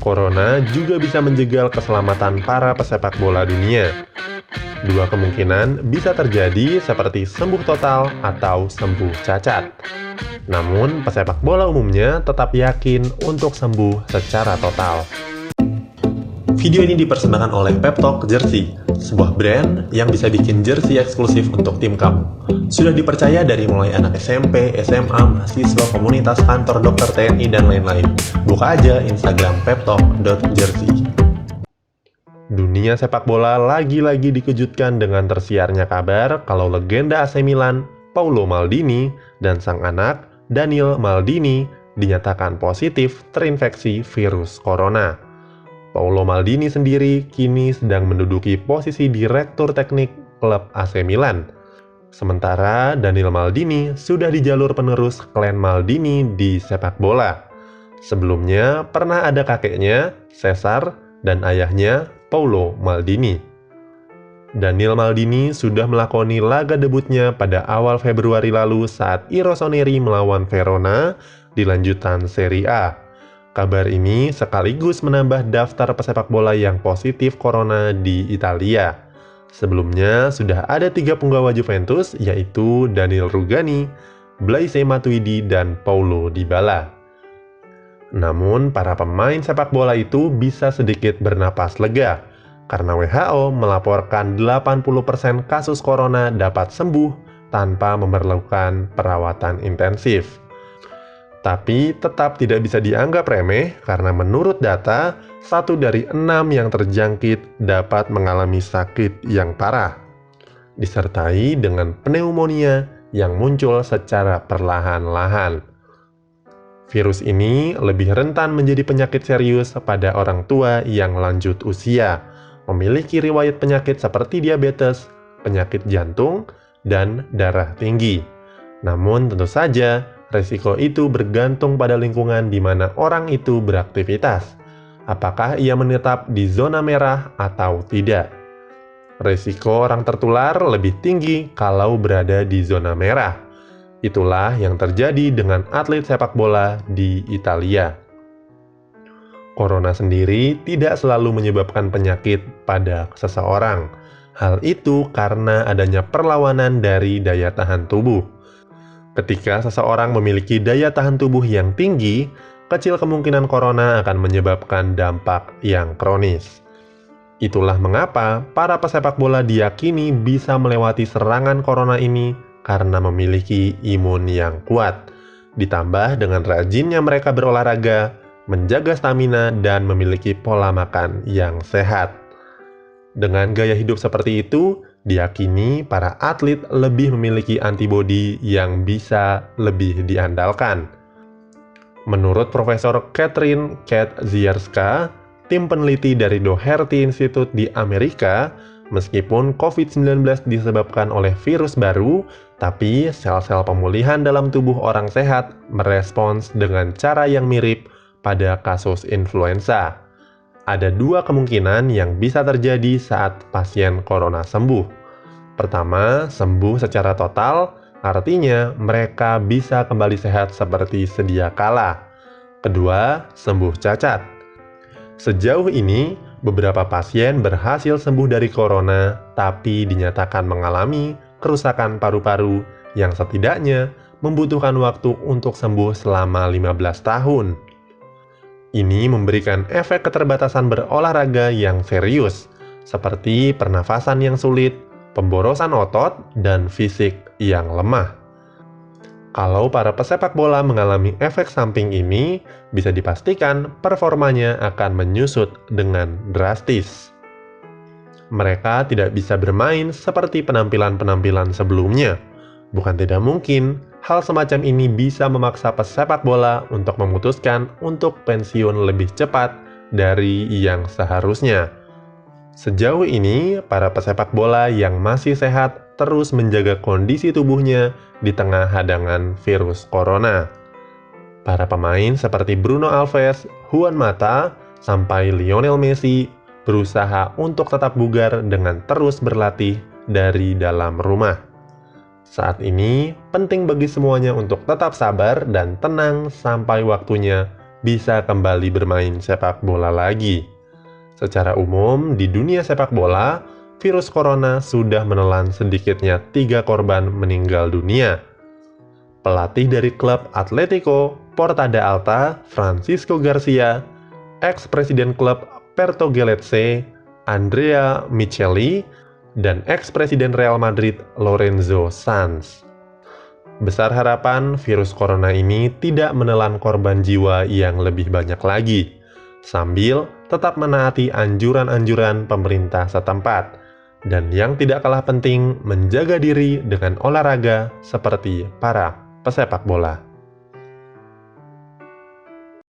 Corona juga bisa menjegal keselamatan para pesepak bola dunia. Dua kemungkinan bisa terjadi seperti sembuh total atau sembuh cacat. Namun, pesepak bola umumnya tetap yakin untuk sembuh secara total. Video ini dipersembahkan oleh Peptalk Jersey, sebuah brand yang bisa bikin jersey eksklusif untuk tim kamu. Sudah dipercaya dari mulai anak SMP, SMA, mahasiswa, komunitas, kantor, dokter, TNI, dan lain-lain. Buka aja Instagram peptalk.jersey. Dunia sepak bola lagi-lagi dikejutkan dengan tersiarnya kabar kalau legenda AC Milan, Paolo Maldini, dan sang anak, Daniel Maldini, dinyatakan positif terinfeksi virus corona. Paolo Maldini sendiri kini sedang menduduki posisi direktur teknik klub AC Milan. Sementara Daniel Maldini sudah di jalur penerus klan Maldini di sepak bola. Sebelumnya pernah ada kakeknya, Cesar, dan ayahnya, Paolo Maldini. Daniel Maldini sudah melakoni laga debutnya pada awal Februari lalu saat I Rossoneri melawan Verona di lanjutan Serie A. Kabar ini sekaligus menambah daftar pesepak bola yang positif corona di Italia. Sebelumnya sudah ada 3 punggawa Juventus yaitu Daniel Rugani, Blaise Matuidi, dan Paulo Dybala. Namun para pemain sepak bola itu bisa sedikit bernapas lega karena WHO melaporkan 80% kasus corona dapat sembuh tanpa memerlukan perawatan intensif. Tapi tetap tidak bisa dianggap remeh karena menurut data, 1 dari 6 yang terjangkit dapat mengalami sakit yang parah, disertai dengan pneumonia yang muncul secara perlahan-lahan. Virus ini lebih rentan menjadi penyakit serius pada orang tua yang lanjut usia, memiliki riwayat penyakit seperti diabetes, penyakit jantung, dan darah tinggi. Namun tentu saja, resiko itu bergantung pada lingkungan di mana orang itu beraktivitas. Apakah ia menetap di zona merah atau tidak? Resiko orang tertular lebih tinggi kalau berada di zona merah. Itulah yang terjadi dengan atlet sepak bola di Italia. Corona sendiri tidak selalu menyebabkan penyakit pada seseorang. Hal itu karena adanya perlawanan dari daya tahan tubuh. Ketika seseorang memiliki daya tahan tubuh yang tinggi, kecil kemungkinan corona akan menyebabkan dampak yang kronis. Itulah mengapa para pesepak bola diyakini bisa melewati serangan corona ini karena memiliki imun yang kuat, ditambah dengan rajinnya mereka berolahraga, menjaga stamina, dan memiliki pola makan yang sehat. Dengan gaya hidup seperti itu, diyakini para atlet lebih memiliki antibodi yang bisa lebih diandalkan. Menurut Profesor Katrin Kaczierska, tim peneliti dari Doherty Institute di Amerika, meskipun COVID-19 disebabkan oleh virus baru, tapi sel-sel pemulihan dalam tubuh orang sehat merespons dengan cara yang mirip pada kasus influenza. Ada 2 kemungkinan yang bisa terjadi saat pasien corona sembuh. Pertama, sembuh secara total, artinya mereka bisa kembali sehat seperti sedia kala. Kedua, sembuh cacat. Sejauh ini, beberapa pasien berhasil sembuh dari corona, tapi dinyatakan mengalami kerusakan paru-paru yang setidaknya membutuhkan waktu untuk sembuh selama 15 tahun. Ini memberikan efek keterbatasan berolahraga yang serius, seperti pernafasan yang sulit, pemborosan otot, dan fisik yang lemah. Kalau para pesepak bola mengalami efek samping ini, bisa dipastikan performanya akan menyusut dengan drastis. Mereka tidak bisa bermain seperti penampilan-penampilan sebelumnya. Bukan tidak mungkin, hal semacam ini bisa memaksa pesepak bola untuk memutuskan untuk pensiun lebih cepat dari yang seharusnya. Sejauh ini, para pesepak bola yang masih sehat terus menjaga kondisi tubuhnya di tengah hadangan virus corona. Para pemain seperti Bruno Alves, Juan Mata, sampai Lionel Messi berusaha untuk tetap bugar dengan terus berlatih dari dalam rumah. Saat ini, penting bagi semuanya untuk tetap sabar dan tenang sampai waktunya bisa kembali bermain sepak bola lagi. Secara umum, di dunia sepak bola, virus corona sudah menelan sedikitnya 3 korban meninggal dunia. Pelatih dari klub Atletico Portada Alta, Francisco Garcia, ex-presiden klub Portugalete, Andrea Micheli, dan ex-presiden Real Madrid, Lorenzo Sanz. Besar harapan virus corona ini tidak menelan korban jiwa yang lebih banyak lagi, sambil tetap menaati anjuran-anjuran pemerintah setempat, dan yang tidak kalah penting menjaga diri dengan olahraga seperti para pesepak bola.